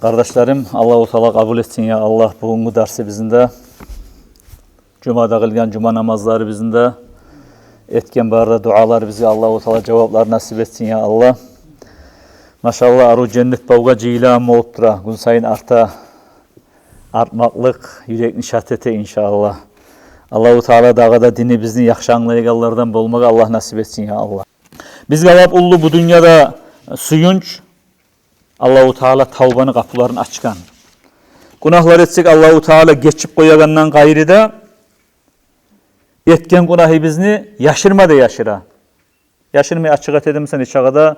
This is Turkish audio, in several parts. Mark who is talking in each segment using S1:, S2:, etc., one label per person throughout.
S1: Kardeşlerim, Allah-u Teala kabul etsin ya Allah bugünkü dersi bizinde. Cuma'da kılgan cuma namazları bizinde. Etken barda dualar bizi Allah-u Teala cevaplar nasip etsin ya Allah. Maşallah aru cennet bavga cilam olup dura. Gün sayın artmaklık, yürek nişat ete inşallah. Allah-u Teala dağda dini bizni yaxşı anlayıqallardan bolmağa Allah nasip etsin ya Allah. Biz galap ullu bu dünyada suyunç, Allah-u Teala tavbanı kapılarını açkan. Günahlar etsek Allah-u Teala geçip koyagandan gayri de etken günahı bizni yaşırma da yaşıra. Yaşırmayı açık et edimsen hiç ağada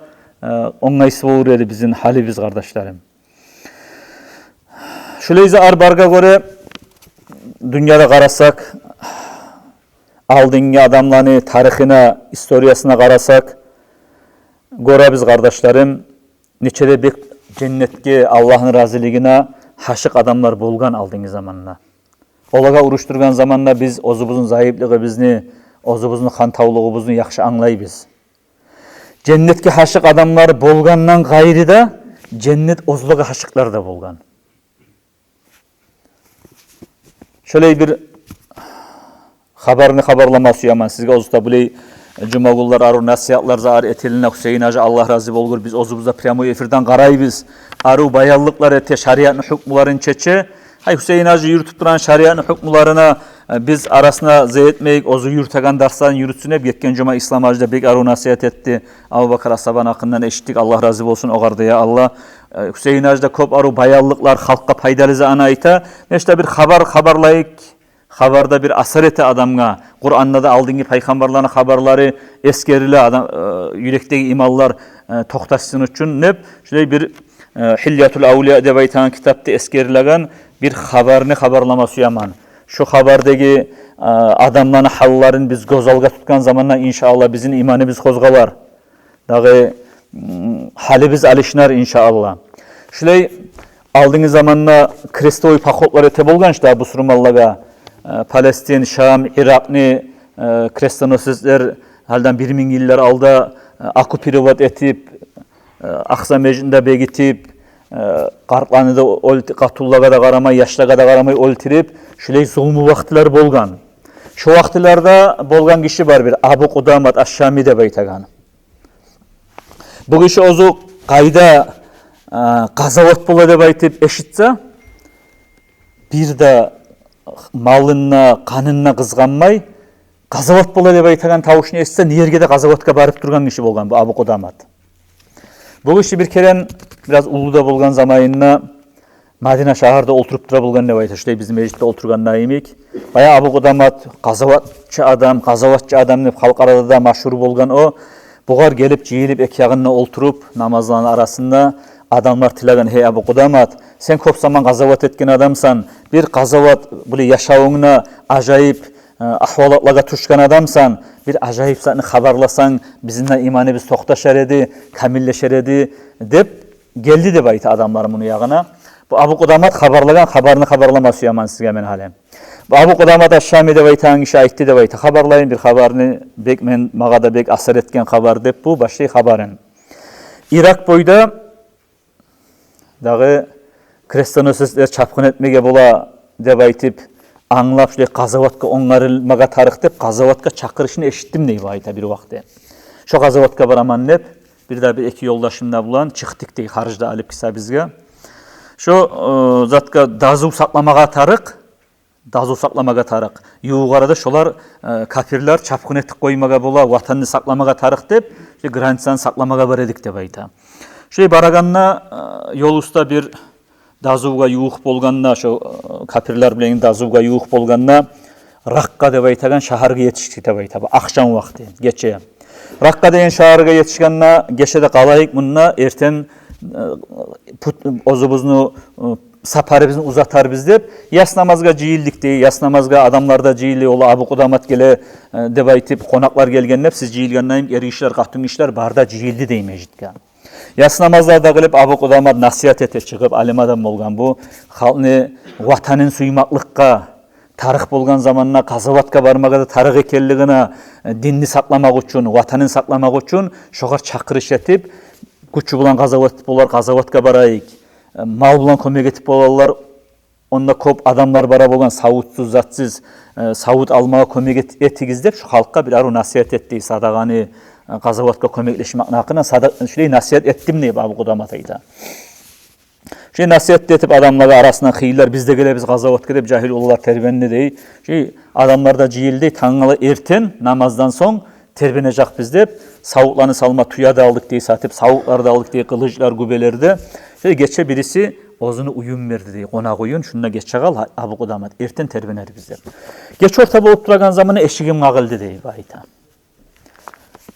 S1: onaysı olur edi bizim hali biz kardeşlerim. Şöyleyse arbarga göre dünyada qarasak, aldığın adamlarını tarihine, historiyasına qarasak, göre biz kardeşlerim, neçede bir cennetke, Allah'ın razılığına haşık adamlar bolgan aldığın zamanla. Olaga uruşturgan zamanla biz ozubuzun zayıflığı bizni, ozubuzun xantavlığımızı yaxşı anlayız. Cennetke haşık adamlar bolgandan gayri de cennet ozluğa haşıklar da bolgan. Şöyle bir haberini haberlaması yaman. Sizge ozda buley cumagullar aru nasihatlar zar eteline Hüseyin Hacı Allah razı olgur. Biz ozubuzda primo efirden qaraybiz. Aru bayallıklar ete şariatın hükmülerin çeçe. Hay Hüseyin Hacı yürütüp duran şariatın hükmülerine biz arasına zeyetmeyik, ozu yürütegan derslerin yürütsün hep. Yetken cuma İslam Hacı'da bek aru nasihat etti. Abu Bakır Asaban hakkından eşittik. Allah razı olsun o garda ya Allah. Hüseyin Hacı'da kop aru bayallıklar halka paydalıza anayta. Neşte bir haberlayık. Haberda bir asar ete adamga, Kur'an'da da aldığın peygamberlerin haberleri eskerili adam, yürekteki imallar toxtaşsın üçün nep şöyle bir Hilyatul Avliya debaytan kitapta eskerilen bir haberini haberlaması yaman. Şu haberdeki adamların halların biz gözalga tutkan zamanla inşallah bizim imanımız kozgalar. Dağı hali biz alışnar inşallah. Şöyle aldığın zamanla Kristoy pakotlar ete bolgan işte bu surumallaga. Palestin, Şam, Irak'ni Kristiyanosizler halden 1000 yıllar alda akupirivat etip Aksa meclisinde begitip qarqlanı da qatullaga da qaramay, yaşlaga da qaramay oltirip şulay zulmü vaqtlar bolgan. Şu vaqtlarda bolgan kişi var bir Abu Qudamat Ash-Şami de baytagan. Bu kişi ozu qayda qazavat bola deb aytip eşitse bir de malına, kanına kızganmay, qazavat bola deb aytagan tavuşunu eshitse, niyergede qazavatga barıp durgan kişi bolgan bu Abu Qudamat. Bu kişi bir keren biraz uluda bolgan zamayında Madina şaharda olturup dura bolgan deb aytır. Şöyle bizim meclisde oturgan naimik. Baya Abu Qudamat qazavatçı adam deb halk arada da maşhur bolgan o. Buğar gelip jiyilip ek yağınına oturup namazların arasında adamlar tilagan hey Abu Qudamat sen köp zaman qazavat etken adamsan bir qazavat böyle yaşauğuna acayip ahvalatlarga tuşkan adamsan bir acayip seni haberlasan bizimle imanı biz toxtaşar edi, kamilleşer edi dep geldi de baytı adamların bunu yağına. Bu Abu Qudamat haberlagan haberini haberlaması yaman sizge men halem. Bu Abu Qudamat Ash-Şami de baytan kişi aytti de baytı haberlayın bir haberini bek men mağada bek asar etken haber dep bu başlı haberin. Irak boyda dağı Kristiyanosizler çapkın etmege bola deb aytip anlap şöyle qazavatga oңarılmaga tarix dep qazavatga çakırışını eşittim deyip ayta bir vaqtda. Şu qazavatga baraman dep bir de bir iki yoldaşımda bulan çıktık dey harjda alıp kisa bizge. Şu zatka dazu saklamaga tarıq. Yuğarada şolar kafirler çapkın etip koymaga bola vatanını saklamaga tarix dep graniçаны saklamaga bar edik dep ayta. Şey baraganna yol usta bir dazuga yuğuq bolganna şu kafirler bilen dazuga yuğuq bolganna Raqqa deb aytagan shaharga yetishdik deb aytadi. Akşam vaqti, geçe. Raqqa degan shaharga yetishganna geçede qalayık munna erten ozubuznu saparimizni uzatar biz deb yas namazga jiyildik dey. Yas namazga adamlarda jiyili ola Abu Qudamat gele deb aytip qonaqlar kelgende siz jiyilgandan erişler, qatın işler barda jiyildi dey mejitga. Yas namazlarda qilib Abu Qudamat nasihat ete chiqib alim adam bolgan bu xalqni vatanın suymaqlıqqa tarix bolgan zamanna qazavatga barmaga da tarix ekenligine dinni saklamak üçün, vatanın saklamak üçün şoğar çakırış etip güçü bulan qazavat bolar qazavatga barayık. mal bilan kömek etip bolarlar. Onda köp adamlar bara bolgan savutsuz, zatsız savut almağa kömek etigizlep şu halkka bir aru nasihat etdi. Sadagany Gazawatga kömekleşmek nakına şulay nasihat etdim ne Abu Qudamat ayta. Şey nasihat etip adamlara arasından xeyirler bizde gelebiz Gazawatga dep cahil ulular terbenni dey. Şey adamlarda jiyildi taňaly erten namazdan soň terbenejak biz dep savutlarını salma tuya da aldık diye satıp savutlar da aldık diye kılıçlar gübelerde. Şey geçe birisi ozunu uyum verdi diye konak uyun şunda geçe kal Abu Qudamat erten terbener biz dep. Geç orta bolup turagan zamanı eşigim gagıldı dey bayta.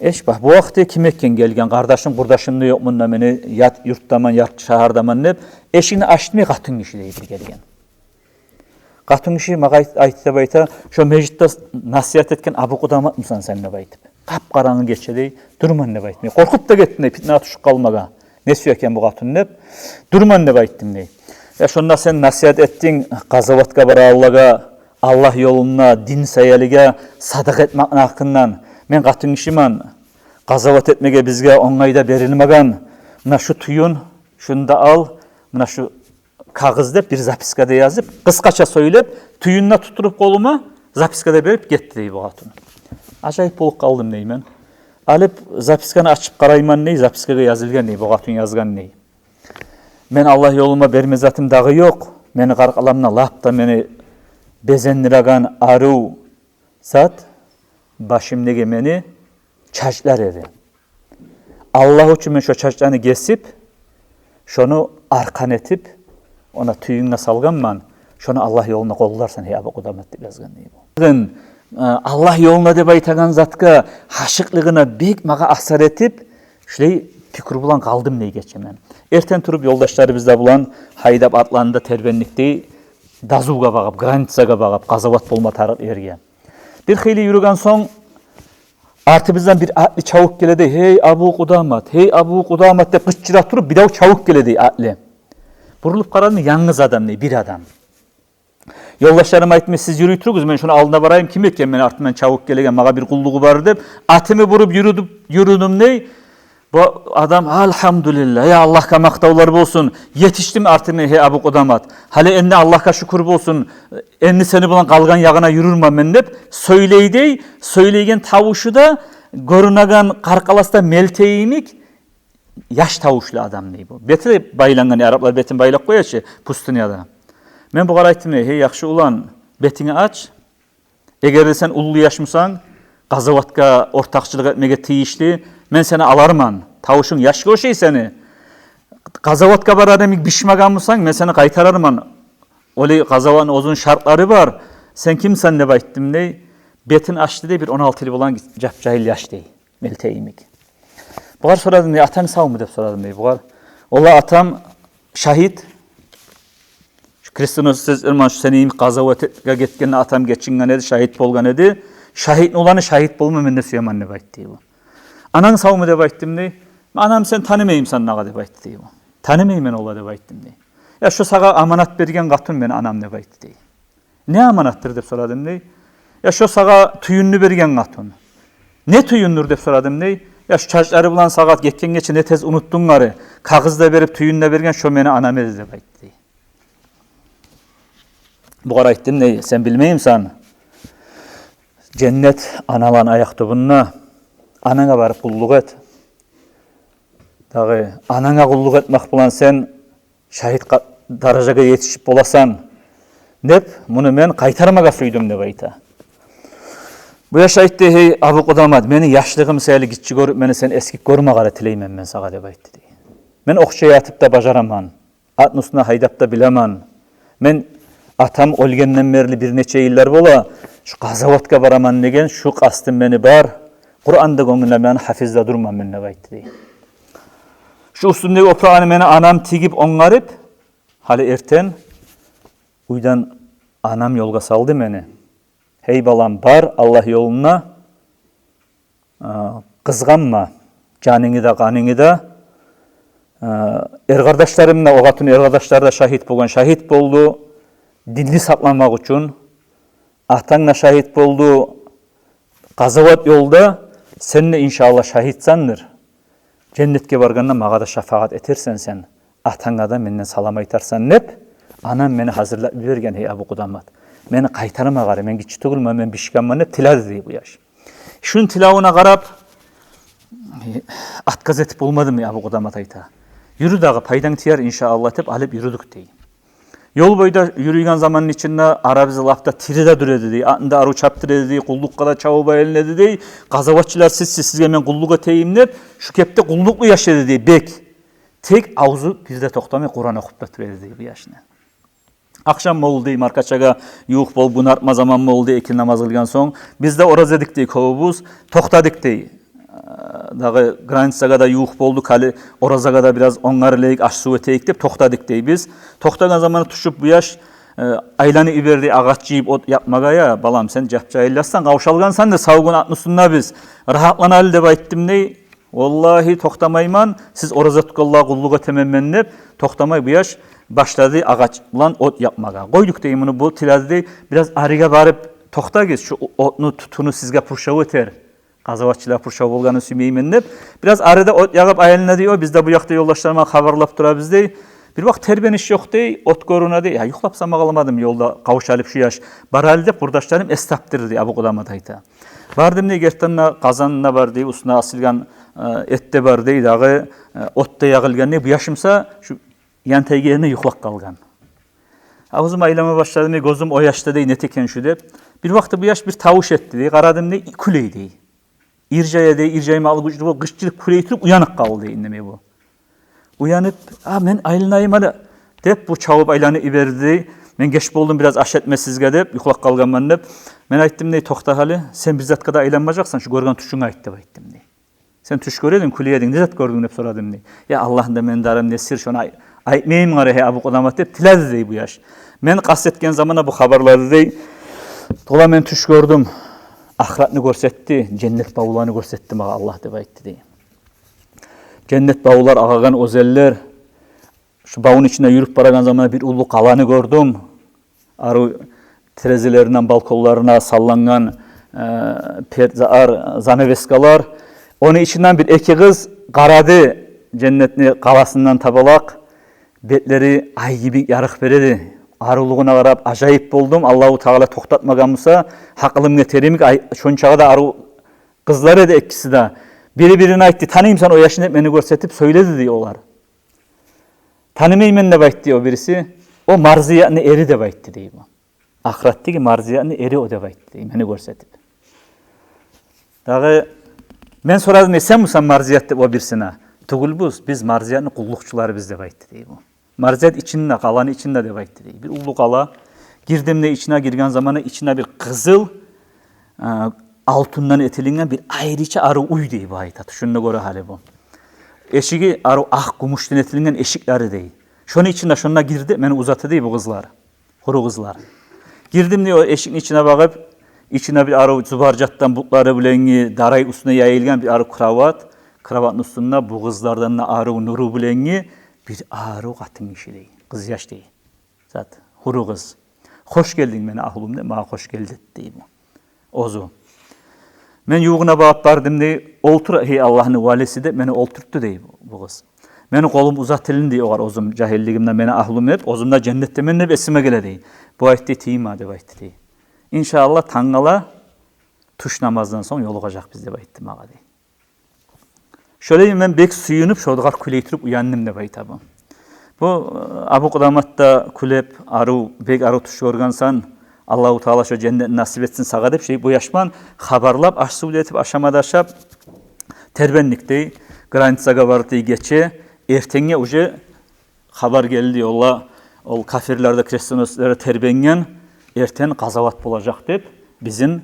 S1: Eş bak bu vakti kim ekken gelgen kardeşim kurdaşım da yok bunda meni yat yurttaman yat şahardaman dep eşini açtımay katın kişi deyip gelgen. Katın kişi mağa aytı bayta şu meclitte nasihat etken Abu Qudamat mısan sen ne baytıp. Kap karanı geçe dey durman ne baytmay. Korkup da gittin dey fitna atışık kalmaga. Ne söyleken bu katın dep durman ne bayttım dey. Ya şunda sen nasihat ettin Gazawatga bara Allah'a Allah yoluna din sayaliga sadak etmek hakkından men katın kişiman Gazawat etmege bizge oňaýda berilmegen. Mına şu tuyun, şunu da al, mına şu kağız dep bir zapiskada yazıp, kıskaça söylep, tuyunna tuturup koluma zapiskada berip getdi dey bu hatun. Ajaýyp bolup kaldım neymen. Alıp zapiskany açıp karayman ney, zapiskaga yazılgan ney, bu hatun yazgan ney. Men Allah yoluma berme zatym dağı yok. Meni garkalamna lap da meni bezenliragan aru zat başımdaki meni çaçlar edi. Allah üçün men şu çaçlarını kesip, şonu arkan etip, ona tüyüňe salganman, şonu Allah yoluna kollarsan hey Abu Qudamat dep yazgan bu. Allah yoluna dep aytagan zatka haşyklygyna bek maga asar etip, şulay pikir bilan kaldım ney geçemen. Erten turup yoldaşlarybızda bulan haydap atlandı terbenlikde dazuga bagap, granitsaga bagap, Gazawat bolma tarap ergen. Bir hili yürügen soň artıbızdan bir atlı çavuk geledi. Hey Abu Qudamat, hey Abu Qudamat dep gıççırak turup bir daha çavuk geledi atlı. Burulup karadım yalnız adam ne bir adam. Yoldaşlarım aytmy siz yürüytürüz men şunu alına barayım kim eken men artymdan çavuk gelegen maga bir kulluğu bar dep atymı vurup yürüdüm ney? Bu adam elhamdülillah ya Allah'a maktavlar bolsun. Yetiştim artık hey Abu Qudamat. Hale enne Allah'a şükür bolsun. Enni seni bulan kalgan yağına yürürmem men dep söyleydi. Söyleygen tavuşu da görünagan karkalasta melteyimik yaş tavuşlu adam ney bu. Beti baylangan Araplar betin baylak koyaçı pustunyada. Men bu garaytym hey yaxşı ulan betini aç. Eger sen ullu yaşmısan Gazawatga ortakçılık etmege tiyişli men seni alarman. Tavuşun yaş goşey seni. Gazawatga bararım bişmaganmysan men seni qaytararman. Oli Gazawatın uzun şartları var. Sen kimsen dep aytdym ney? Betin açtı de bir 16 yıl bolan jap-jahil yaş dey. Melteyimik. Bugar soradym ney ataň sawmy dep soradym ney bugar. Ola atam şahit. Kristinos siz irman şu senim Gazawatga getken atam geçingen edi, şahit bolgan edi. Şahit olanı şahit bolma men de söýeman dep aytdy bu. Anaň sawmy dep aytdym ney? Anam sen tanymaýymsan naga dep aytdy bu. Tanymaýman ola dep aytdym ney? Ya şu saga amanat bergen gatyn men anam dep aytdy dey. Ne amanatdyr dep soradym ney? Ya şu saga tüyünlü bergen gatyn. Ne tüyünlür dep soradym ney? Ya şu çaçlary bilan sagat getken geçe ne tez unutduňary. Kagızda berip tüyünle bergen şu meni anam edi dep aytdy dey. Bu gara aytdym ney? Sen bilmeýimsan. Cennet analan ayaktabınna. Anaňa barıp kulluk et. Dağı anaňa kulluk etmek bilan sen şahit darajaga yetişip bolasan dep muny men qaytarmaga süýdüm dep ayta. Bu yaş aytdy hey Abu Qudamat meni yaşlygym säli gitçi görüp meni sen eskik görmegara tileýmen men saga dep aytdy dey. Men okşay atyp da bajaraman. Atyn üstüne haydap da bileman. Men atam ölgenden berli bir neçe ýyllar bola şu Gazawatga baraman degen şu kastym meni bar. Kur'anda göňülemden hafizda durmam men dep aytdy dey. Şu üstündeki oprağını meni anam tigip oňaryp hali erten uydan anam yolga saldı meni. Hey balam bar Allah yoluna kızganma. Canını da kanını da ergardaşlarımla o gatyn ergardaşlar da şahit bolgan şahit boldu. Dinni saklamak üçün ataňla şahit boldu. Gazawat yolda senle inşallah şahitsandır. Cennetke barganda maga da şafaat etersen sen. Atanga da menden salam aytarsan nep? Anam meni hazırlap bergen hey Abu Kudamat. Meni qaytarma gari, men kiçi tugulma, men bişkanma nep tiladi dey bu yaş. Şun tilavına qarap atkaz etip olmadım ya Abu Kudamat ayta. Yürü dağı paydan tiyar inşallah dep alıp yürüdük dey. Yol boyda yürüygen zamanın içinde ara bizi lafta tiride duredi dey. Atında aru çaptıredi dey, kullukka da çavuba elinedi dey. Gazavatçılar sizge men kulluğa teyimlep, şu kepte kulluklu yaşadı dey bek. Tek ağzı bizde toktamay Kur'an okup da turedi dey bu yaşına. Akşam mı oldu dey, markaçaga yuh bol bunartma zaman mı oldu ekil namaz kılgan son. Biz de oraz edik dey kovubuz, toktadık dey. Dağı granitsaga da yuh boldu kali orazaga da biraz ongarleyik aş su eteyik dep toktadık dey biz. Toktagan zamanı tuşup bu yaş aylanı iberdi ağaç yiyip ot yapmaga ya balam sen capça aylassan kavşalgansan da savgun atmışsınla biz. Rahatlanalı dep ayttim dey. Vallahi toktamayman siz oraza tukallah kulluğa tememmennep toktamay bu yaş başladı ağaç ulan ot yapmaga. Koyduk dey bunu bu tiladı dey biraz arıga barıp tokta gez şu otunu tutunu sizge purşav eter. Qazavatçılar purşav bolganı süymeymen dep biraz arada ot yağıp ayalına diyor biz de bu yakta yoldaşlarıma haberlap turabız dey. Bir vakt terbeniş yok dey, ot koruna dey. Ya yuklapsam alamadım yolda kavuşalıp şu yaş. Barali dep kurdaşlarım estaptırdı dey Abu Kudamat ayta. Bardım dey gertanna kazanına var dey, usuna asılgan ette var dey dağı otta yağılgan dey. Bu yaşımsa şu yantay yerine yuklak kalgan. Ağzım aylama başladı dey, gözüm o yaşta dey neteken şu dep. Bir vakti bu yaş bir tavuş etti dey, qaradım dey kuley dey. İrcaya dey, ircayma alıgıçlı bu gışçılık kuley turup uyanık kaldı dey indeme bu. Uyanıp, men aylanayım hadi dep bu çavup aylanı iberdi. Men geç boldum biraz aş etmesizge dep, yuklak kalganman dep. Men ayttim dey tokta hali, sen bir zat kadar aylanmacaksan şu görgen tuşuna ayt dep ayttim dey. Sen tuş göredin, kuleyedin, ne zat gördün dep soradım dey. Ya Allah'ın da men darım ne sir şuna aytmayayım gari hey Abu Kudamat dep tiladi dey bu yaş. Men kastetken zamana bu haberlerde dey. Tola men tuş gördüm. Ahiratını görsetti, cennet bavullarını görsetti maga Allah dep aytdı dey. Cennet bavullar ağagan ozeller. Şu bavun içinde yürüp baragan zamanda bir ulu kalanı gördüm. Arı terezilerinden balkonlarına sallangan zaneveskalar. Onun içinden bir iki kız karadı cennetini kalasından tabalak. Betleri ay gibi yarık veredi. Aruluğuna qarab acayip buldum. Allahu Teala toktatmaganmısa hakkılım geterimik şonçağa da arı kızları da ikisi de. Biri birine aytti, tanıyım sen o yaşını beni görsetip söyledi diyorlar. Tanımayım ben de baytti o birisi. O marziyatın eri de baytti diyor. Ahiretteki marziyatın eri o da baytti diyor, beni görsetip. Dağı ben soradım, sen misin marziyatta o birisine? Tugulbuz, biz marziyatın kullukçuları biz de baytti diyor. Marziyat içinde, kalanı içinde de baytti diyor. Bir ulu kala, girdim de içine girgen zamanı içine bir kızıl, altından etilingen bir ayrıca arı uy dey bu aytat. Şunu göre hali bu. Eşigi arı gümüşten etilingen eşikleri dey. Şunun içinde şuna girdi, beni uzattı dey bu kızlar. Kuru kızlar. Girdim diye o eşiğin içine bakıp, içine bir arı zubarcattan butları bilengi, daray üstüne yayılgan bir arı kravat. Kravatın üstünde bu kızlardan da arı nuru bilengi, bir arı katın işi dey. Kız yaş dey. Zaten kuru kız. Hoş geldin beni ahulum de, bana hoş geldin dey bu. Ozu. Men yuğuna bağıp bardım dey, oltur hey Allah'ın valisi de beni olturttu dey bu kız. Meni kolum uzatılın dey oğar ozum cahilligimden beni ahlum hep, ozumda cennette men hep esime gele dey. Bu ayette tiyima de ayette dey. İnşallah tangala tuş namazdan sonra yolukacak bizde ayette mağa dey. Şöyle ben bek suyunup şoğdukar kuleytirip uyandım de ayette bu. Bu Abu Kudamat'ta kulep aru bek aru tuş organsan Allahu Teala şu cennet nasip etsin sağa dep şey bu yaşman haberlap aşsubul etip aşamadaşap terbenlikte granitsaga vardı geçe ertenge uje haber geldi yolla ol kafirlerde Hristiyanlara terbengen erten kazavat bulacak dep bizim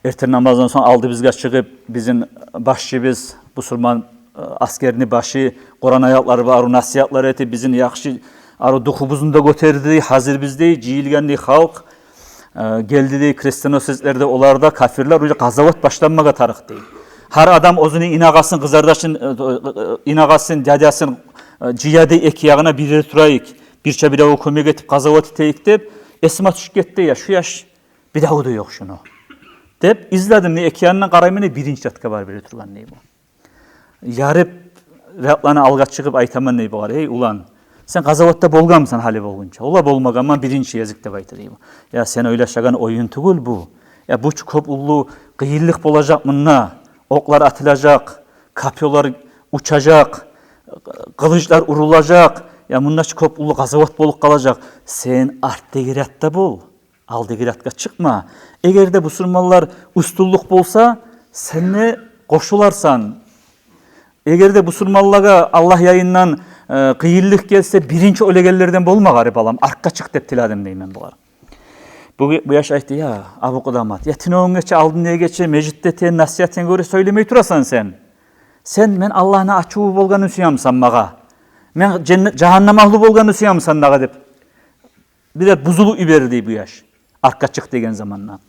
S1: erten namazdan sonra aldı bizge çıkıp bizim başçımız Müslüman askerini başı Kur'an ayatları var nasihatlar eti bizim yaxşı arı duhubuzunda göterdi hazır bizde ciyilgendi halk geldi dey Hristiyan sözlerde olarda kafirler uca kazavat başlanmaga tarık dey. Her adam ozunu inagasın kızardaşın inagasın dadasın ciyade ek yağına birir turayık. Birçe bir daha kömek etip kazavat teyik dep esma düşüp gitti ya şu yaş bir daha da yok şunu. Dep izledim ne ek yanına qaraymene birinci datka var birir turgan ney bu. Yarıp Rablarına alga çıkıp aytaman ney bu var. Hey ulan Sen gazawatda bolgamsan hali bolgunça. Ola bolmaganman birinci yazık dep aytdı deydi. Ya sen oylaşagan oyun tugul bu. Ya bu köp ullu kıyıllık bolacak mınna. Oklar atılacak, kapyolar uçacak, kılıçlar urulacak. Ya bundan köp ullu gazavat bolup kalacak. Sen art degiratta bol. Al degiratka çıkma. Eğer de bu sürmallar ustulluk bolsa sen ne koşularsan. Eğer de bu sürmallaga Allah yayından kıyıllık gelse birinci ölegellerden bolma garip alam. Arkka çık dep tiladım deymen bular. Bu yaş aytdı ya Abu Kudamat. Ya tinoğun geçe aldın diye geçe meclitte ten nasihaten göre söylemey turasan sen. Sen men Allah'ına açığı bolganı suyamsan maga. Men cehennem ahlı bolganı suyamsan daga dep. Bir de buzulu iberdi bu yaş. Arkka çık degen zamanla.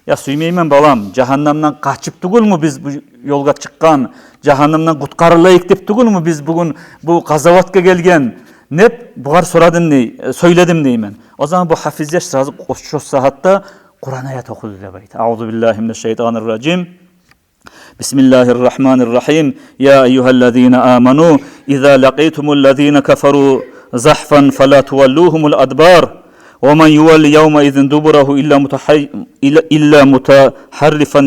S1: Ya suymeymen balam. Cehennemden kaçıp tugul mu biz bu yolga çıkkan? Cehennemden kutkarılayık dep tugul mu biz bugün bu gazavatga gelgen? Nep bugar soradım ney, söyledim neymen. O zaman bu hafiz yaş razı şu sahatta Kur'an ayet okudu dep aytdı. Euzubillahimineşşeytanirracim. Bismillahirrahmanirrahim. Ya eyyuhellezine amanu iza laqaytumul kafaru zahfan fala tuvalluhumul adbar. ومن يولي يومئذ دبره إلا متحرفا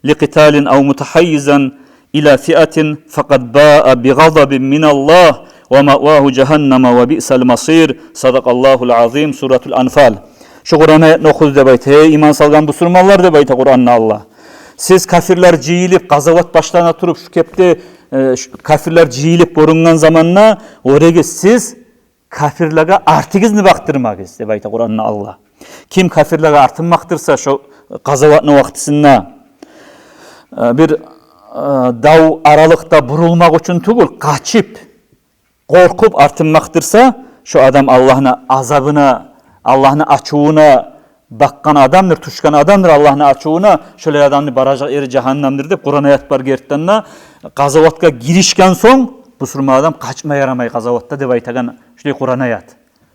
S1: لقتال أو متحيزا إلى فئة فقد باء بغضب من الله ومأواه جهنم وبئس المصير صدق الله العظيم سورة الأنفال. Şu Kur'an'ı okudu de bayt. Hey iman salgan bu sürmallar de bayt Kur'an'la Allah. Siz kafirler ciyilip gazavat başlarına turup şu kepte kafirler ciyilip borungan zamanla oraya siz kafirlere artıgizini baktırmak dep ayta Kur'an'na Allah. Kim kafirlere artınmaktırsa şu gazavatın vaktisinde bir dav aralıkta burulmak için tugul kaçıp korkup artınmaktırsa şu adam Allah'ın azabına, Allah'ın açığına bakkan adamdır, tuşkan adamdır Allah'ın açığına. Şöyle adamını barajak eri cehennemdir de Kur'an ayet var gerttenna gazavatka girişken son bu sürme adam kaçma yaramay gazavatta dep aytagan şu Kur'an ayet.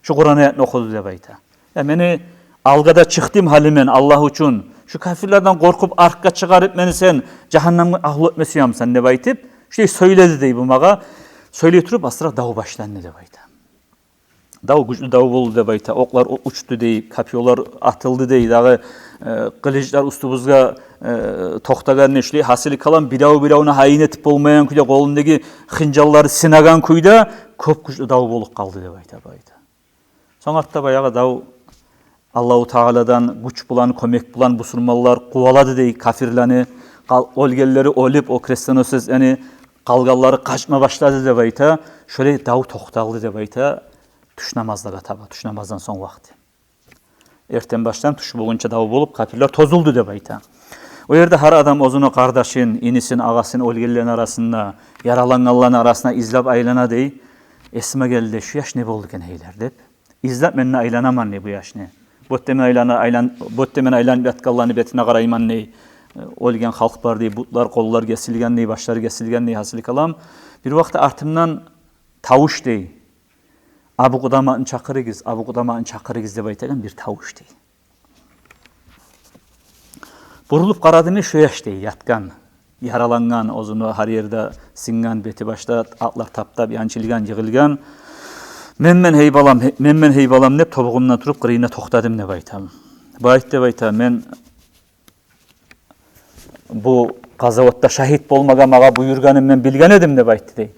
S1: Şu Kur'an ayetini okudu dep ayta. Ya meni algada çıktım halimen Allah için. Şu kafirlerden korkup arkaya çıkarıp beni sen cehennemge ahlı etmesiyam sen dep aytıp şu söyledi dey bu maga. Söyley turup asıra dağı başlandı dep ayta. Dağı güçlü dağı boldu dep ayta. Oklar uçtu dey, kapyolar atıldı dey. Dağı kılıçlar ustubuzga toxtagan neşli hasili kalan biravuna hayin etip olmayan kuyda kolundaki hıncalları sinagan kuyda köp güçlü dağı bolup kaldı dep ayta. Soňarda bayağı dağı Allahu Teala'dan güç bulan, kömek bulan bu surmallar kuvaladı dey kafirlani, olgelleri olip o kristanosis yani kalgalları kaçma başladı dep ayta. Şöyle dağı toxtaldı dep ayta. Tuş namazdaga taba, tuş namazdan son vakti. Erten baştan tuş bogunça dağı bolup kafirler tozuldu dep ayta. O yerde her adam ozunu kardeşin, inisin, ağasın, olgellerin arasında, yaralananların arasında izlap aylana dey. Esime geldi şu yaş ne boldu ken heyler dep. İzlap menine aylanaman ne bu yaş ne? Bottemen aylan betkallarını betine qarayman ne? Olgen halk bar dey, butlar, kollar kesilgen ne, başları kesilgen ne hasili kalam. Bir vakti artımdan tavuş dey. Abu Kudamat'ın çakırıgiz dep aytagan bir tavuş dey. Burulup qaradyny şu yaş dey, yatgan, yaralangan, ozunu har yerde singan, beti başta atlar taptap, yançilgan, yığılgan. Men heybalam dep tobuğumdan turup qırıyına toxtadım dep aytam. Bayt dep aytam, men bu gazavatda şahit bolmaga maga buyurganym men bilgen edim dep aytdy dey.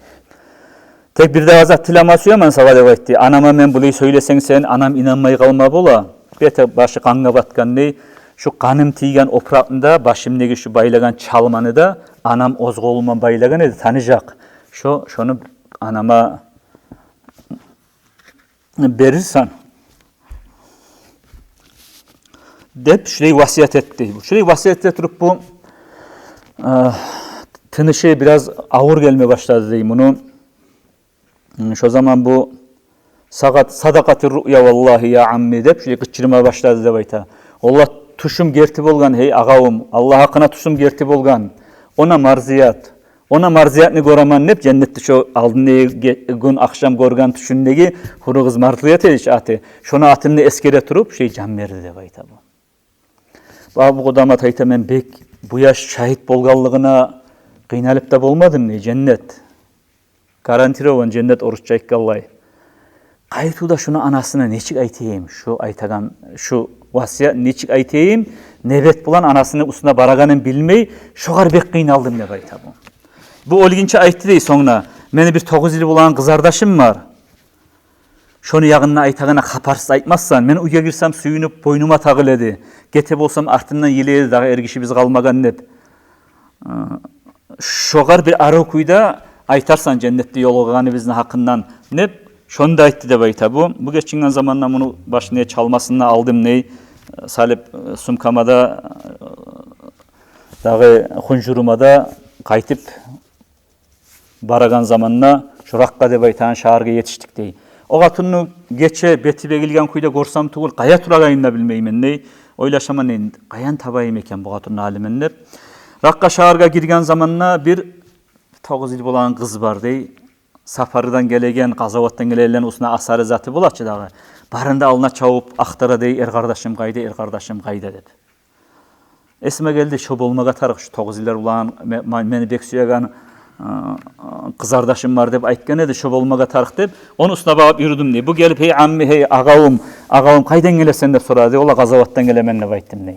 S1: Tek bir de azat tilamasıyor men sağa dep aytdy. Anama men buly söyleseň sen anam inanmay kalma bola. Bete başı kanga batgan dey. Şu kanım tiygen oprağında başımdaki şu baylagan çalmanı da anam ozgoluma baylagan edi tanıyacak. Şunu anama verirsen dep şurayı vasiyet etti. Şurayı vasiyet ettirip bu tınışı biraz ağır gelmeye başladı diyeyim bunu. Şu zaman bu sadakati ru'ya vallahi ya ammi dep şurayı kıçırmaya başladı dep ayta. Allah tuşum gerti bolgan hey ağawım. Allah hakkına tuşum gerti bolgan. Ona marziyatni goraman nep cennetde şu aldın gün akşam gorgan tuşundagi huruguz marziyat ediş atı. Şonu atını eskere turup can verdi dep ayta bu. Abu Kudamat ayta men bek bu yaş şahit bolganlığına kıynalıp da bolmadım ne cennet. Garantirovan cennet oruçça ikkallay. Qaytuda şunu anasına neçik aytayım, şu aytagan, şu vasıya neçik aytayım, nebet bulan anasını usuna baraganın bilmey, şoğar bek kıynaldım ne bayta bu. Bu olginçe aytdı dey soňra, meni bir 9 yıl bulan kızardaşım var. Şonu yağınına aytagana kaparsız aytmazsan, men uyga girsem suyunup boynuma tağıl edi. Gete bolsam artından yeleydi dağı ergişi biz kalmagan nep. Şoğar bir arı kuyda aytarsan cennette yolğanı bizin hakkından nep. Şonu da aytdı dep ayta bu. Bu geçingen zamanla bunu başına çalmasını aldım ney. Salip sumkamada dağı hunjurumada kaytıp baragan zamanla şu rakka dep aytan şaharga yetiştik dey. O gatunnu geçe beti begilgen kuyda gorsam tugul kaya turagayın da bilmeymen ney. Oylaşama ney, kayan tabayım eken bu gatunun halimen nep. Rakka şaharga girgen zamanla bir 9 yıl bolan kız var dey. Safarıdan gelegen, Gazavattan gelelen usuna asarı zatı bulaçı dağı. Barında alına çavup aktara dey, kardeşim kayda, kardeşim kayda dep. Esime geldi, şo bolmaga tarık, şu 9 yıllar ulan meni bek süyegan kızardaşım var dep aytgan edi, şo bolmaga tarık dep. Onu usuna bağıp yürüdüm dey. Bu gelip hey ammi, hey ağavım kaydan gelesen dep soradı. Ola Gazavattan gelemen dep ayttım dey.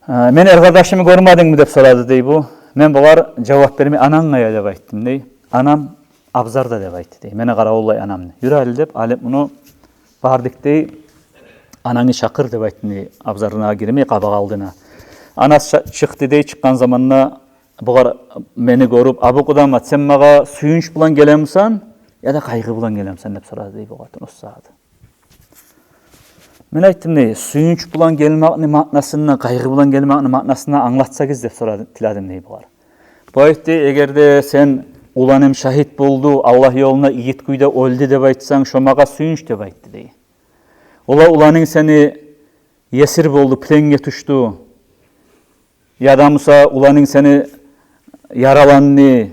S1: Men kardeşimi görmedin mi dep soradı dey bu. Men bular cevap bermey anan gaya dep ayttım dey. Anam Abzarda dep aytdı dey. Mene qaraullay anamny. Yürü ali dep alep bunu bardık dey. Ananı şakır dep ayttım dey. Abzarına girmey qabaq aldyna. Anas çıktı dey, çıkkan zamanna bular meni görüp abu kudamat sen maga suyunç bulan gelemsan ya da kaygı bulan gelemsen dep soradı dey bu gatun ussadı. Men aytdım dey, suyunç bulan gelmekni ma'nasyny, kaygı bulan gelmekni ma'nasyny anlatsagiz dep soradı tiladım dey bular. Bu aytdy, egerde sen ulanım şahit boldu, Allah yoluna iyit kuyda öldü dep aytsaň, şomaga suyunç dep aytdy dey. Ola ulanın seni yesir boldu, plenge tuştu. Ya da Musa ulanın seni yaralanny,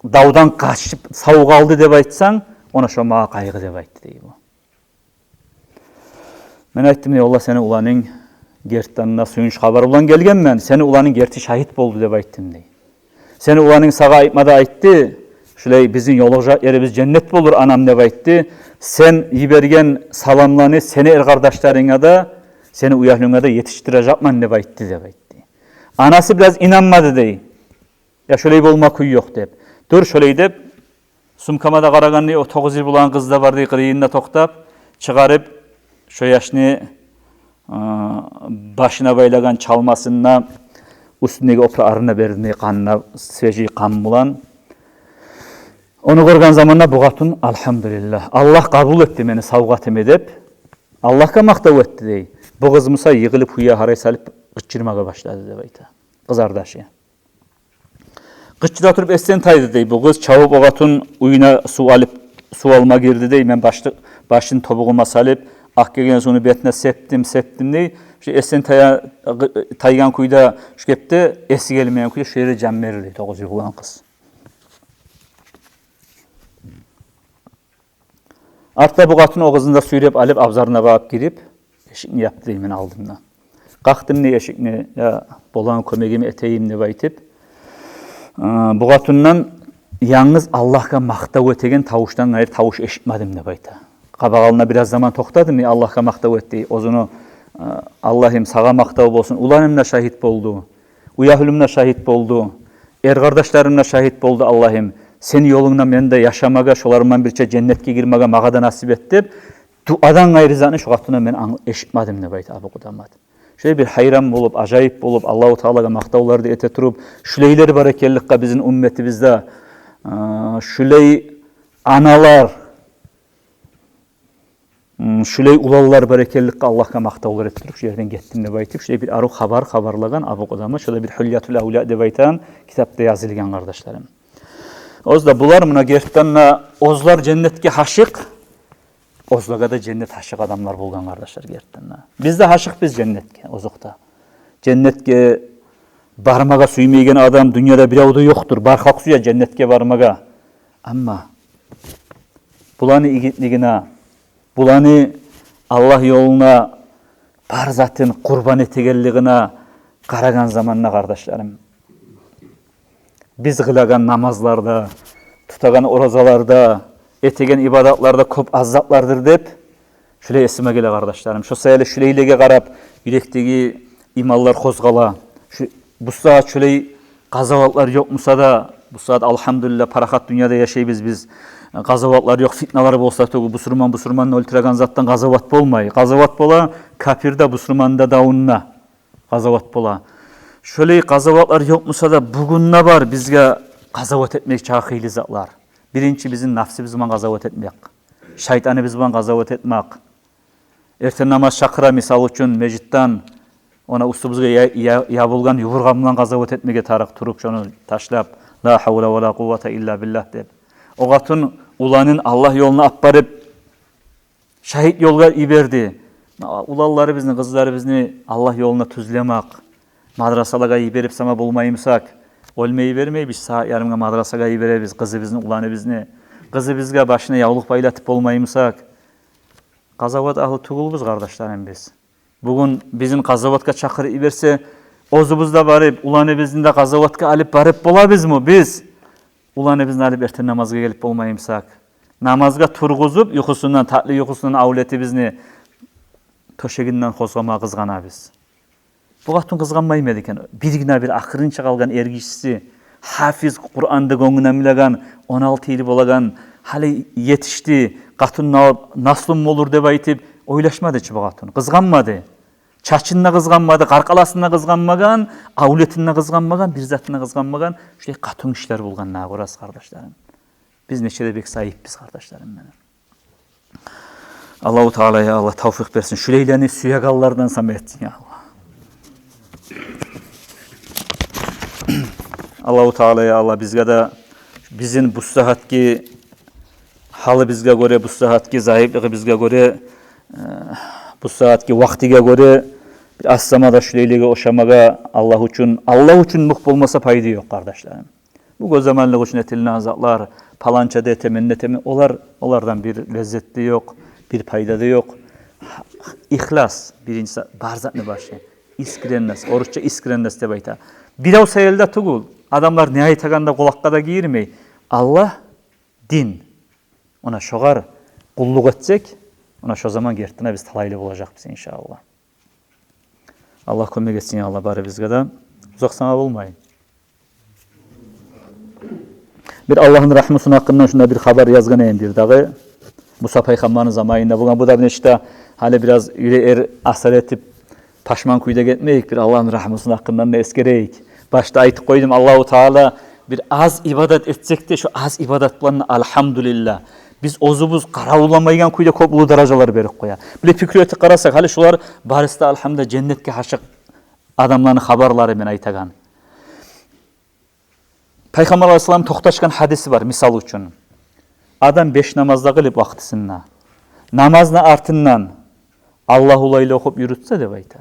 S1: dawdan kaçıp sağ kaldı dep aytsaň, ona şomaga kaygı dep aytdy dey bu. Men aytdym ey Allah seni ulanın gertdanına suyunç habar ulan gelgenmen, seni ulanın gerti şahit boldu dep aytdym dey. Seni ulanın sağa aytmada aytdı. Şulay bizin yolacak yerimiz cennet bolur anam dep aytdı. Sen yibergen salamlany seni kardeşleriňe da seni uyahlığına da yetiştirejekman dep aytdı dep aytdı. Anası biraz inanmadı dey. Ya şulay bolmak uy yok dep. Dur şulay dep sumkamada qaraganda o 9 yıl bulan kız da var dey, qırıyında toktap çıkarıp şu yaşını başına baylagan çalmasına üstündeki opra arına berdi, kanına sveji kan bulan. Onu görgen zamanla bu gatun alhamdulillah. Allah kabul etti meni savgatım edip. Allah'a maktav etti dey. Bu kız Musa yığılıp huya haray salıp gıçırmaga başladı dep ayta. Kızardaşı. Gıçıra turup esten taydı dey. Bu kız çavup o gatun uyuna su alma girdi dey. Men başını tobuğuma salıp ak gelgen sonu betine septim dey. Şu esen taygan kuyda şu kepte esi gelmeyen kuyda şu yere can verirdi 9 yıl bulan kız. Artta bu gatun o kızını da süyrep alıp abzarına bağıp girip eşikni yaptı dey men aldımdan. Kalktım ne eşikni ya bolan kömegimi eteyim dep aytıp bu gatundan yalnız Allah'a maktav etegen tavuştan gayrı tavuş eşitmedim dep ayta. Qabağalına biraz zaman toktadım ya Allah'a maktav etdi. Ozunu Allah'ım sağa maktav bolsun. Ulanımla şahit boldu. Uyahlımla şahit boldu. Kardeşlerimle şahit boldu Allah'ım. Seni yolunda men de yaşamaga, şolarımdan birçe cennetke girmege maga da nasip etdi. Duadan gayrı zany şu gatuna men eşitmedim dep ayta abu kudamat. Şöyle bir hayran bolup, ajayip bolup Allahu Teala'ga maktavlарды ete turup, şuleyler barakellikka bizin ümmetimizde şuley analar şuley ulallar barakellikka Allah'a maktavlar ettirip şu yerden getdim dep aytıp, şöyle bir aruk habarlagan abu kudama, şöyle bir Hülyatul Avliya dep aytan kitapta yazılgan kardeşlerim. Ozda bular mına gertdanna ozlar cennetke haşık, ozlaga da cennet haşık adamlar bolgan kardeşler gertdanna. Biz de haşık biz cennetke, ozukta. Cennetke barmaga süymeygen adam dünyada bir avda yoktur. Barkak suya cennetke barmaga. Ama bulanı igitligine, bulanı Allah yoluna bar zatın kurban etegelligine qaragan zamanna kardeşlerim. Biz kılagan namazlarda, tutagan orazalarda, etegen ibadatlarda köp azaplardır dep, şöyle esime gele kardeşlerim. Şu sayılı şöyleylige karab, yürekteki imallar kozgala. Bu saat şöyle gazavatlar yok musa da, bu saat alhamdülillah parahat dünyada yaşayız biz. Gazavatlar yok, fitnalar bolsa da busurmanın öldüren zattan gazavat bolmay. Gazavat bola, kafirde busurmanda davunna gazavat bola. Şöyle gazavatlar yok musa da bugün ne var bizge gazavat etmek çağıylı zatlar. Birinci bizim nafsibizman gazavat etmek. Şeytanı bizman gazavat etmek. Erten namaz şakıra misal üçün mecittan ona ustubuzga yabılgan yuvurgamdan gazavat etmege tarık turup şonu taşlap la havle ve la kuvvete illa billah deb. O gatun ulanın Allah yoluna apparıp şahit yolga iberdi. Ulalları bizni, kızları bizni Allah yoluna tuzlamak. Madrasalara iberip sana bulmayımsak, olmayı vermeyi biz yarımga madrasaga iberebiz, kızı bizni, ulanı bizni. Kızı bizge başına yavluk baylatıp olmayımsak, gazavat ahlı tugulubuz kardeşlerim biz. Bugün bizim gazavatka çakırı iberse, ozubuzda barıp, ulanı bizni de gazavatka alıp barıp bolabız mı biz? Ulanı bizni alıp erten namazga gelip olmayımsak, namazga turguzup, yukusundan, tatlı yukusundan avleti bizni toşeginden kozgama kızgana biz. Bu gatun kızganmaymadı eken. Birgina bir akırınça kalgan ergişisi, hafiz Kur'an'da gönüne milagan, 16 yılı bolagan, hali yetişti, gatun naslum olur deb aytip, oylaşmadı çi bu gatun. Kızganmadı. Çaçınna kızganmadı, karkalasına kızganmagan, avletinna kızganmagan, bir zatına kızganmagan, şöyle gatun işler bulgan na burası kardeşlerim. Biz neçede bek sahip biz kardeşlerim benim. Allahu Teala'ya Allah tavfik versin. Şüleyleni suyagallardan samet etsin ya Allah. Allahu Teala'ya Allah bizge de bizim bu saatki halı bizge göre, bu saatki zahifliği bizge göre, bu saatki vaktige göre bir aslamada şüleylige oşamaga Allah için muhb olmasa paydı yok kardeşlerim. Bu gözamanlık için etilini azatlar, palança de temenni temin, onlardan bir lezzetli yok, bir payda da yok. İhlas birincisi barzat ne başı. İskrennes, oruçça iskrennes de bayta. Birav sayılda tugul. Adamlar nihayet aganda kulakka da giyirmey. Allah din. Ona şoğar kulluk etsek, ona şu zaman gertine biz talaylı olacak biz inşallah. Allah kömek etsin ya Allah bari bizge de. Uzak sana olmayın. Bir Allah'ın rahmetin hakkından şunda bir haber yazgan bir dağı. Musa Peygamber'in zamanında bu da işte hali biraz yüreğer asar etip paşman kuyuda gitmeyik. Bir Allah'ın rahmetin hakkından da eskereyik. Başta aytıp koydum Allahu Teala bir az ibadet etsek de şu az ibadet bulanına elhamdülillah. Biz ozubuz karavulamaygan kuyda köp ulu darajalar berip koya. Bile fikriyeti karasak hali şular barista elhamdülillah cennetke haşık adamların haberleri men aytagan. Peygamber Aleyhisselam toxtaşkan hadisi var misal üçün. Adam 5 namazda kılıp vaktisinde. Namazına artından Allah ulayla okup yürütse de bayta.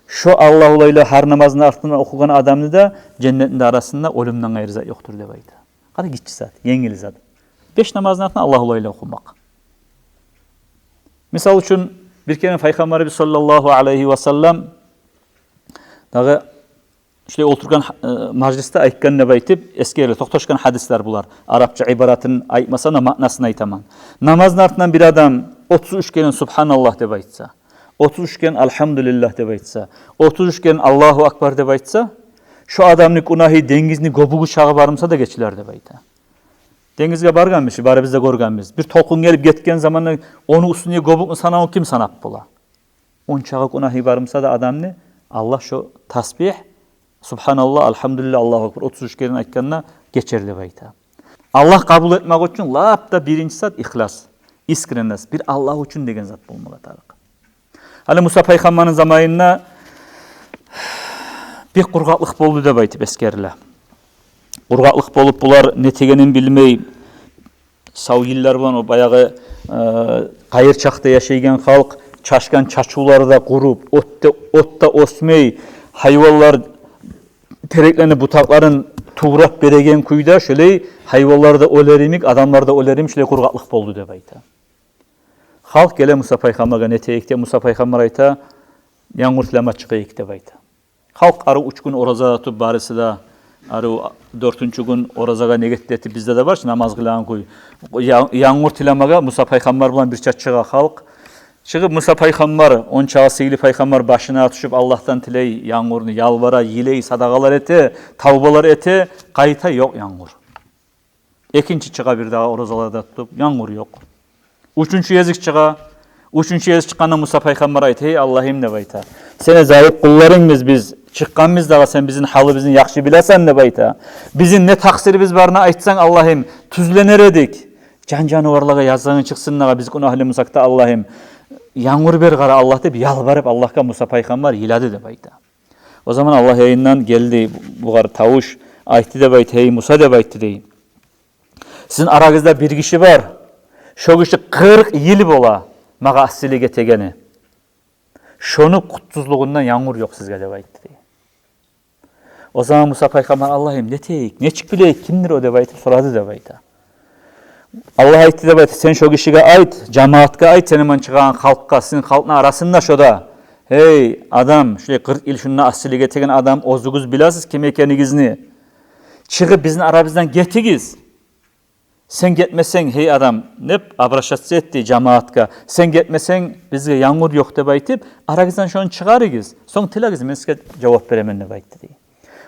S1: Şu Allah ulayla her namazına artından okugan adamını da cennetin arasında ölümden gayrı zat yoktur de bayta. Hadi gitçi zat, yengili zat. 5 namazın artından Allah ulayla okumak. Misal üçün bir kere Peygamberimiz sallallahu aleyhi ve sellem dağı şöyle oturgan majliste aytgan ne baytip eskerle toxtaşkan hadisler bular. Arapça ibaratın aytmasana ma'nasını aytaman. Namazın artından bir adam 33 kere subhanallah deb aytsa, 33 kere elhamdülillah deb aytsa, 33 kere Allahu akbar deb aytsa, şu adamın günahı dengizni gobugu çağı barımsa da geçiler deb ayta. Dengizge barganmış, bari biz de görganmiz. Bir tokun gelip getken zamanla onu üstüne gobuknu sanan kim sanap bola. On çağı günahı barımsa da adam ne? Allah şu tasbih Subhanallah, elhamdülillah, Allahu akbar 33 kere aytkanına geçerli bayta. Allah kabul etmek için lapta birinci zat ihlas, iskrennes, bir Allah için degen zat bulmalı tarık. Hali Musa Peygamber'in zamanında bir kurgaklık boldu da baytip eskerle. Kurgaklık bolup bular netegenin bilmey, sav yıllar bilen o bayağı kayır çakta yaşaygen halk, çaşkan çaçuları da kurup, otta osmey, hayvanlar tereklerini butakların tuğrap beregen kuyda şöyle hayvanlar da ölerimik, adamlar da ölerim şöyle kurgaklık boldu deb ayta. Halk gele Musa Peygamber'e neteyikte Musa Peygamber ayta yağmurtlama çıkayık deb ayta. Halk arı 3 gün oraza tutup barısı da arı 4-cü gün orazaga negetletip bizde de var ki namaz kılan koy. Yağmur tilamaga Musa Peygamber bilen bir çatçıga halk. Çıkıp Musa Peygamber, on çağısıyla Peygamber başına atışıp Allah'tan tiley yağmurunu yalvara, yiley, sadakalar ete, tavbalar ete, kayıta yok yağmur. İkinci çığa bir daha orazalarda tutup yağmur yok. Üçüncü yazık çığa. Üçüncü yazık çıkanı Musa Peygamber ayet, hey Allah'ım ne bayta. Sene zayıf kullarınız biz, çıkkanımız da sen bizim halı bizim yakşı bilesen ne bayta. Bizim ne taksirimiz varına aytsan Allah'ım tüzlener edik. Can canavarlara yazığın çıksınlar biz günahlimizak da Allah'ım. Yağmur ver gara Allah deyip yalvarıp Allah'a Musa Peygamber yiladı de bayta. O zaman Allah yayından geldi bu gara tavuş aytti de bayta, hey Musa de bayta deyim. Sizin aranızda bir kişi var. Şu kişi 40 yıl bola mağa asilige tegeni. Şonu kutsuzluğundan yağmur yok sizge de bayta deyim. O zaman Musa Peygamber Allah'ım ne teyik, ne çıkbileyik, kimdir o de bayta soradı de bayta. Allah aytti de bayta sen şu kişiye ait, cemaatka ait senin man çıkan halkka, sizin halkla arasında şoda. Hey adam, şöyle 40 yıl şununla asilige tegen adam ozuguz bilasız kim ekenigizni. Çıkıp bizim aramızdan getigiz. Sen gitmesen hey adam ne abraşatsı etti cemaatka. Sen gitmesen bizge yağmur yok de baytip aranızdan şunu çıkarıgiz. Son tilagiz men sizge cevap veremen de baytı diye.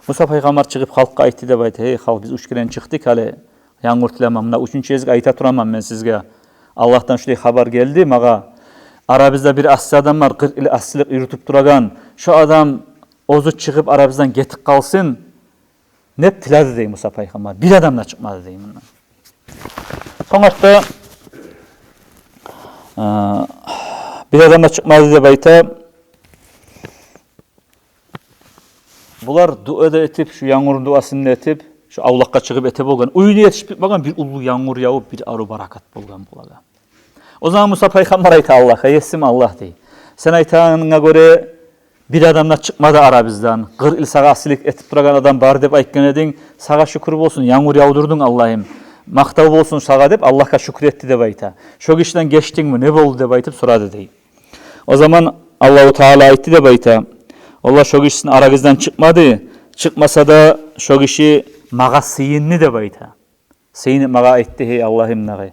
S1: Musa Peygamber çıkıp halkka aytti de baytı hey halk biz üç kiren çıktık hale yağmur tilemamla üçüncü yazık ayta turamam ben sizge. Allah'tan şöyle haber geldi mağa. Arabizde bir asli adam var 40 yıl aslilik yürütüp duragan. Şu adam ozu çıkıp arabizden getik kalsın. Ne tiladı deyim Musa Peygamber. Bir adamla çıkmadı deyim bundan. Sonuçta bir adamla çıkmadı diye bayta bular dua da etip şu yağmurun duasını etip şu avlakka çıkıp etip olgan uyunu yetişip bakan bir ulu yağmur yağıp bir arı barakat bolgan bulaga. O zaman Musa Peygamber ayta Allah'a yesim Allah dey. Sen aytağına göre bir adamla çıkmadı arabizden. 40 yıl sağa asilik etip duragan adam bar dep aytkan edin. Sağa şükür olsun yağmur yağdırdın Allah'ım. Maktav olsun sağa dep Allah'a şükür etti de bayta. Şu kişiden geçtin mi ne oldu de baytıp soradı dey. O zaman Allahu Teala aytti de bayta. Allah şu kişinin aragızdan çıkmadı. Çıkmasa da şu kişi mağa sıyınni de bayta. Sıyınni mağa etti hey Allah'ım nağı.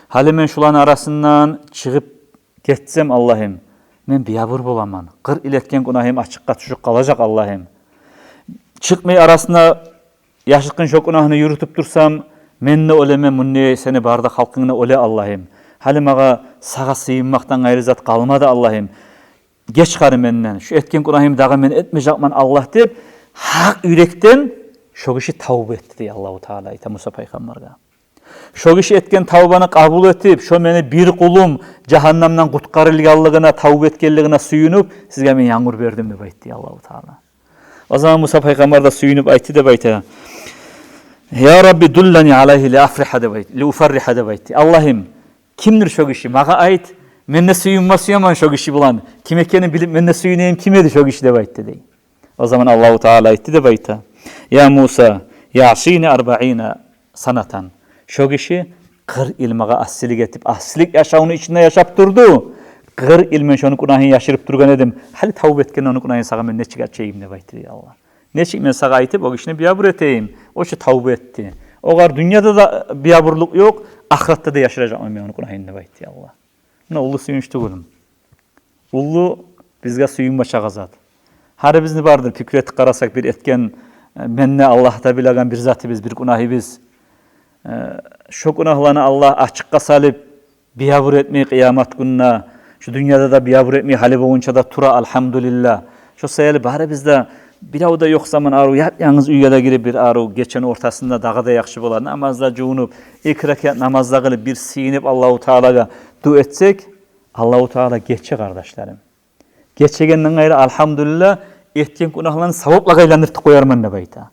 S1: Hali men şulan arasından çıkıp geçsem Allah'ım. Men biyabur bolaman. 40 yıl etken günahım açıkka düşüp kalacak Allah'ım. Çıkmay arasında yaşlıkın şu günahını yürütüp dursam menne oleme munne seni barda halkına ole Allah'ım. Hali mağa sağa sıyınmaktan gayrı zat kalmadı Allah'ım. Geç karı menden. Şu etken günahım dağı men etmeyecekman Allah deyip hak yürekten şu kişi tavbe etti diye Allah-u Teala ayta Musa Peygamber'e. Şu kişi etken tavbanı kabul etip, şu meni bir kulum cehennamdan kutkarılganlığına, tavbe etkenliğine suyunup, sizge men yağmur verdim de baytti Allah-u Teala. O zaman Musa Peygamber de suyunup aytti de baytti. Ya Rabbi dullani alayhi li afriha de baytti, li ufarriha de baytti. Allah'ım kimdir şu kişi? Mağa ait menne suyunması yaman şu kişi bulan. Kim ekeni bilip menne suyunayım kimedi şu kişi de baytti dey. O zaman Allah-u Teala aytti de baytti. Ya Musa ya'sini 40 sanatan. Şu kişi 40 yıl mağa asilik etip, asilik yaşamını içinde yaşap durdu. 40 yıl men şonu günahını yaşırıp durgan edim. Hali tavbe etken onu günahını sağa men ne çıkartayım de baytı Allah. Ne çık men sağa aytıp o kişini biyabur eteyim. O şu tavbe etti. O kadar dünyada da biyaburluk yok, ahirette de yaşayacak men onu günahını de baytı Allah. Ne ulu suyunçtu günüm. Ulu bizge suyun başa gazat. Her bizni vardır fikret karasak bir etken menne Allah'ta bilagan bir zatı biz bir günahı biz. Şu günahlarını Allah açıkka salip biyabur etmeyi kıyamet gününe, şu dünyada da biyabur etmeyi hali boğunca da tura elhamdülillah. Şu sayılı bari bizde bir avda yok zaman aru yalnız üyede girip bir aru geçen ortasında dağda yakşı bolar namazda cunup ilk rekat namazda kılıp bir siyinip Allahu Teala'ya dua etsek Allahu Teala geçecek kardeşlerim. Geçegenden gayrı elhamdülillah etken günahlarını savapla gaylandırtıp koyarman ne bayta.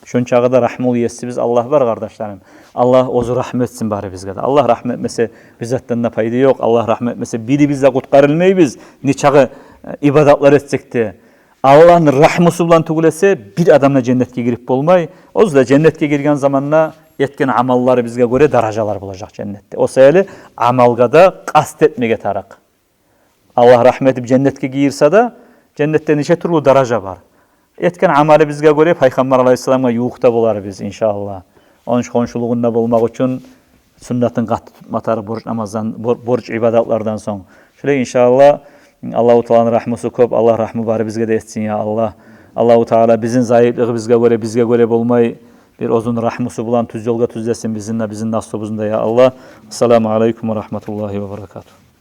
S1: Şun çağda rahmul yesiz Allah var kardeşlerim. Allah ozu rahmetsin bari bizge de. Allah rahmetmese bizattan da fayda yok. Allah rahmetmese biri bizde kutkarılmayı biz. Ne çağı ibadatlar etsekti. Allah'ın rahmusu bilen tugulese bir adamla cennetke girip bolmay. O da cennetke girgen zamanla etken amalları bizge göre darajalar bulacak cennette. O sayılı amalga da kast etmege tarak. Allah rahmetip cennetke girse de cennette nice türlü daraja var. etken amali bizge göre Peygamber Aleyhisselam'a yuğukta bolar biz inşallah. Onun konşuluğunda bulmak için sünnetин katı tutmatarı borç namazdan, borç ibadatlardan son. Şöyle inşallah Allah-u Teala'nın rahmeti köp, Allah rahmı bari bizge de etsin ya Allah. Allah-u Teala bizim zayıflığı bizge göre bulmayı bir ozun rahmeti bulan tüz yolga tüzlesin bizimle, bizim nasibimizde ya Allah. Esselamu aleyküm ve rahmetullahi ve berekatuhu.